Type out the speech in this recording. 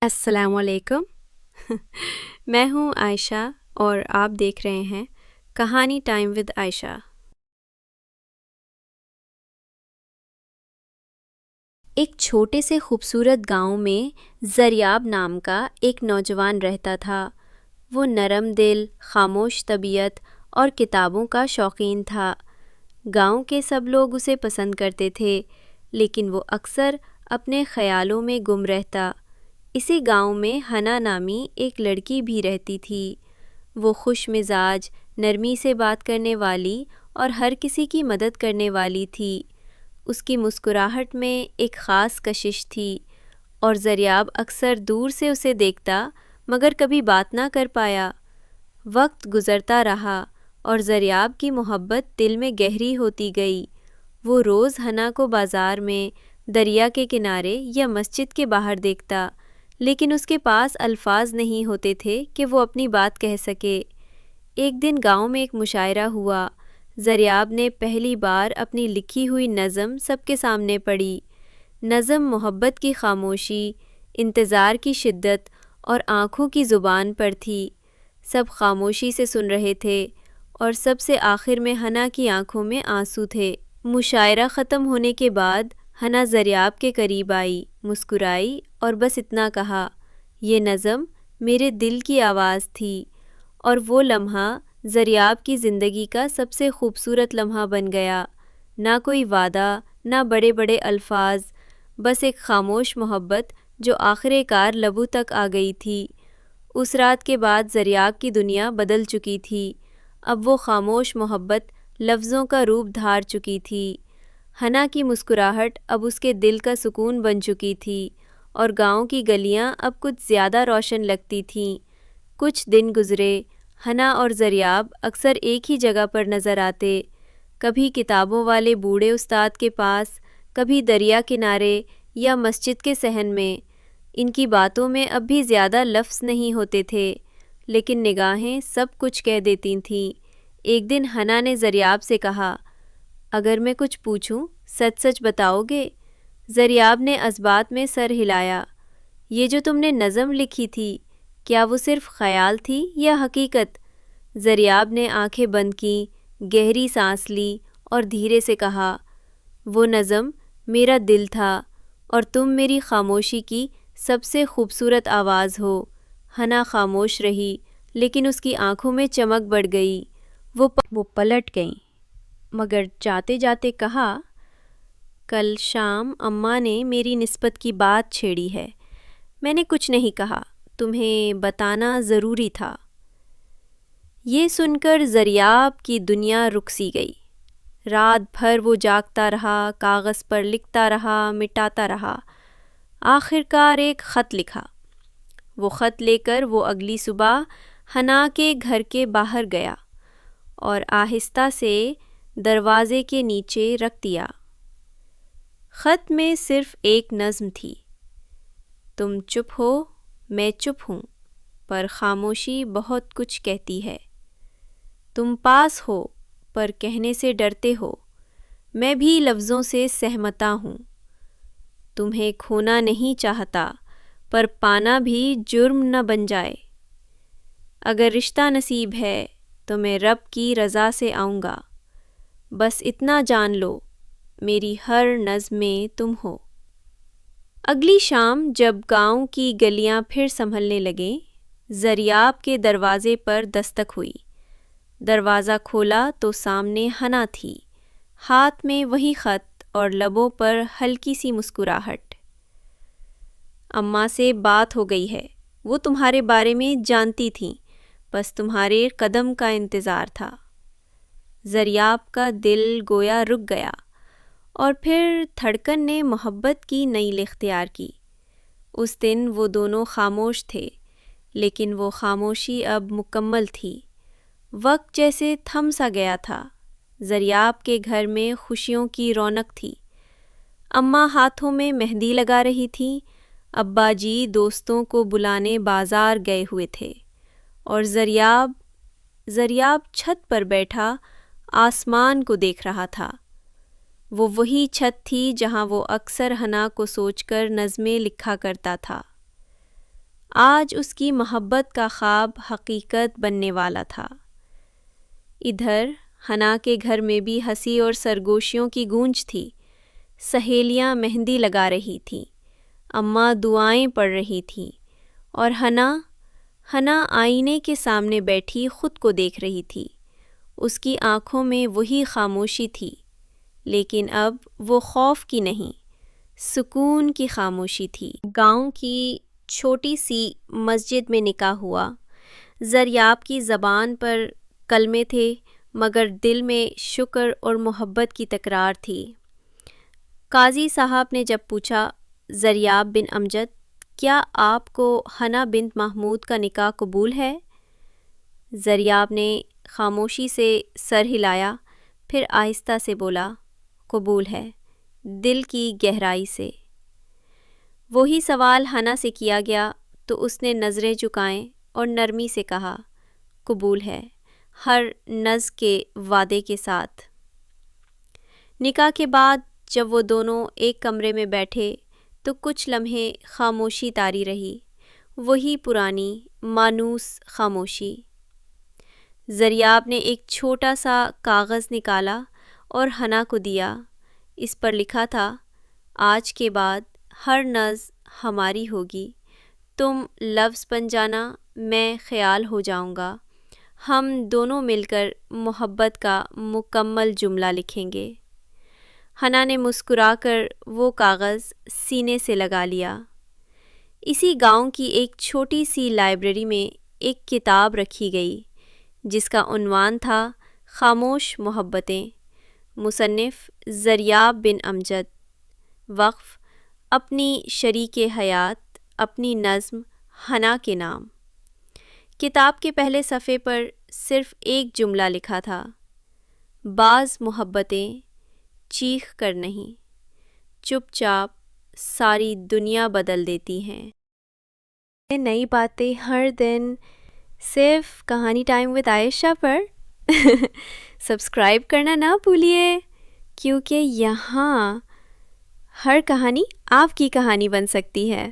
السلام علیکم۔ میں ہوں عائشہ اور آپ دیکھ رہے ہیں کہانی ٹائم ود عائشہ۔ ایک چھوٹے سے خوبصورت گاؤں میں زریاب نام کا ایک نوجوان رہتا تھا۔ وہ نرم دل، خاموش طبیعت اور کتابوں کا شوقین تھا۔ گاؤں کے سب لوگ اسے پسند کرتے تھے، لیکن وہ اکثر اپنے خیالوں میں گم رہتا۔ اسی گاؤں میں ہنا نامی ایک لڑکی بھی رہتی تھی۔ وہ خوش مزاج، نرمی سے بات کرنے والی اور ہر کسی کی مدد کرنے والی تھی۔ اس کی مسکراہٹ میں ایک خاص کشش تھی اور زریاب اکثر دور سے اسے دیکھتا مگر کبھی بات نہ کر پایا۔ وقت گزرتا رہا اور زریاب کی محبت دل میں گہری ہوتی گئی۔ وہ روز ہنا کو بازار میں، دریا کے کنارے یا مسجد کے باہر دیکھتا، لیکن اس کے پاس الفاظ نہیں ہوتے تھے کہ وہ اپنی بات کہہ سکے۔ ایک دن گاؤں میں ایک مشاعرہ ہوا۔ زریاب نے پہلی بار اپنی لکھی ہوئی نظم سب کے سامنے پڑھی۔ نظم محبت کی خاموشی، انتظار کی شدت اور آنکھوں کی زبان پر تھی۔ سب خاموشی سے سن رہے تھے اور سب سے آخر میں ہنا کی آنکھوں میں آنسو تھے۔ مشاعرہ ختم ہونے کے بعد ہنا زریاب کے قریب آئی، مسکرائی اور بس اتنا کہا، یہ نظم میرے دل کی آواز تھی۔ اور وہ لمحہ زریاب کی زندگی کا سب سے خوبصورت لمحہ بن گیا۔ نہ کوئی وعدہ، نہ بڑے بڑے الفاظ، بس ایک خاموش محبت جو آخر کار لبوں تک آ گئی تھی۔ اس رات کے بعد زریاب کی دنیا بدل چکی تھی۔ اب وہ خاموش محبت لفظوں کا روپ دھار چکی تھی۔ ہنا کی مسکراہٹ اب اس کے دل کا سکون بن چکی تھی اور گاؤں کی گلیاں اب کچھ زیادہ روشن لگتی تھیں۔ کچھ دن گزرے، ہنا اور زریاب اکثر ایک ہی جگہ پر نظر آتے، کبھی کتابوں والے بوڑھے استاد کے پاس، کبھی دریا کنارے یا مسجد کے صحن میں۔ ان کی باتوں میں اب بھی زیادہ لفظ نہیں ہوتے تھے، لیکن نگاہیں سب کچھ کہہ دیتی تھیں۔ ایک دن ہنا نے زریاب سے کہا، اگر میں کچھ پوچھوں سچ سچ بتاؤ گے؟ زریاب نے اثبات میں سر ہلایا۔ یہ جو تم نے نظم لکھی تھی، کیا وہ صرف خیال تھی یا حقیقت؟ زریاب نے آنکھیں بند کیں، گہری سانس لی اور دھیرے سے کہا، وہ نظم میرا دل تھا اور تم میری خاموشی کی سب سے خوبصورت آواز ہو۔ ہنا خاموش رہی، لیکن اس کی آنکھوں میں چمک بڑھ گئی۔ وہ پلٹ گئیں مگر جاتے جاتے کہا، کل شام اماں نے میری نسبت کی بات چھیڑی ہے۔ میں نے کچھ نہیں کہا، تمہیں بتانا ضروری تھا۔ یہ سن کر زریاب کی دنیا رک سی گئی۔ رات بھر وہ جاگتا رہا، کاغذ پر لکھتا رہا، مٹاتا رہا۔ آخر کار ایک خط لکھا۔ وہ خط لے کر وہ اگلی صبح ہنا کے گھر کے باہر گیا اور آہستہ سے دروازے کے نیچے رکھ دیا۔ خط میں صرف ایک نظم تھی، تم چپ ہو، میں چپ ہوں، پر خاموشی بہت کچھ کہتی ہے۔ تم پاس ہو پر کہنے سے ڈرتے ہو، میں بھی لفظوں سے سہمتا ہوں۔ تمہیں کھونا نہیں چاہتا، پر پانا بھی جرم نہ بن جائے۔ اگر رشتہ نصیب ہے تو میں رب کی رضا سے آؤں گا۔ بس اتنا جان لو، میری ہر نظم میں تم ہو۔ اگلی شام جب گاؤں کی گلیاں پھر سنبھلنے لگیں، زریاب کے دروازے پر دستک ہوئی۔ دروازہ کھولا تو سامنے ہنا تھی، ہاتھ میں وہی خط اور لبوں پر ہلکی سی مسکراہٹ۔ اماں سے بات ہو گئی ہے، وہ تمہارے بارے میں جانتی تھیں، بس تمہارے قدم کا انتظار تھا۔ زریاب کا دل گویا رک گیا اور پھر دھڑکن نے محبت کی نئی اختیار کی۔ اس دن وہ دونوں خاموش تھے، لیکن وہ خاموشی اب مکمل تھی۔ وقت جیسے تھم سا گیا تھا۔ زریاب کے گھر میں خوشیوں کی رونق تھی۔ اماں ہاتھوں میں مہندی لگا رہی تھیں، ابا جی دوستوں کو بلانے بازار گئے ہوئے تھے، اور زریاب چھت پر بیٹھا آسمان کو دیکھ رہا تھا۔ وہ وہی چھت تھی جہاں وہ اکثر ہنا کو سوچ کر نظمیں لکھا کرتا تھا۔ آج اس کی محبت کا خواب حقیقت بننے والا تھا۔ ادھر حنا کے گھر میں بھی ہنسی اور سرگوشیوں کی گونج تھی۔ سہیلیاں مہندی لگا رہی تھیں، اماں دعائیں پڑھ رہی تھیں، اور حنا آئینے کے سامنے بیٹھی خود کو دیکھ رہی تھی۔ اس کی آنکھوں میں وہی خاموشی تھی، لیکن اب وہ خوف کی نہیں، سکون کی خاموشی تھی۔ گاؤں کی چھوٹی سی مسجد میں نکاح ہوا۔ زریاب کی زبان پر کلمے تھے، مگر دل میں شکر اور محبت کی تکرار تھی۔ قاضی صاحب نے جب پوچھا، زریاب بن امجد، کیا آپ کو حنا بنت محمود کا نکاح قبول ہے؟ زریاب نے خاموشی سے سر ہلایا، پھر آہستہ سے بولا، قبول ہے، دل کی گہرائی سے۔ وہی سوال حنا سے کیا گیا تو اس نے نظریں جھکائیں اور نرمی سے کہا، قبول ہے، ہر نز کے وعدے کے ساتھ۔ نکاح کے بعد جب وہ دونوں ایک کمرے میں بیٹھے تو کچھ لمحے خاموشی طاری رہی، وہی پرانی مانوس خاموشی۔ زریاب نے ایک چھوٹا سا کاغذ نکالا اور حنا کو دیا۔ اس پر لکھا تھا، آج کے بعد ہر نز ہماری ہوگی، تم لفظ بن جانا، میں خیال ہو جاؤں گا، ہم دونوں مل کر محبت کا مکمل جملہ لکھیں گے۔ حنا نے مسکرا کر وہ کاغذ سینے سے لگا لیا۔ اسی گاؤں کی ایک چھوٹی سی لائبریری میں ایک کتاب رکھی گئی جس کا عنوان تھا خاموش محبتیں، مصنف زریاب بن امجد، وقف اپنی شریک حیات، اپنی نظم حنا کے نام۔ کتاب کے پہلے صفحے پر صرف ایک جملہ لکھا تھا، بعض محبتیں چیخ کر نہیں، چپ چاپ ساری دنیا بدل دیتی ہیں۔ نئی باتیں ہر دن صرف کہانی ٹائم ود عائشہ پر سبسکرائب کرنا نہ بھولیے، کیونکہ یہاں ہر کہانی آپ کی کہانی بن سکتی ہے۔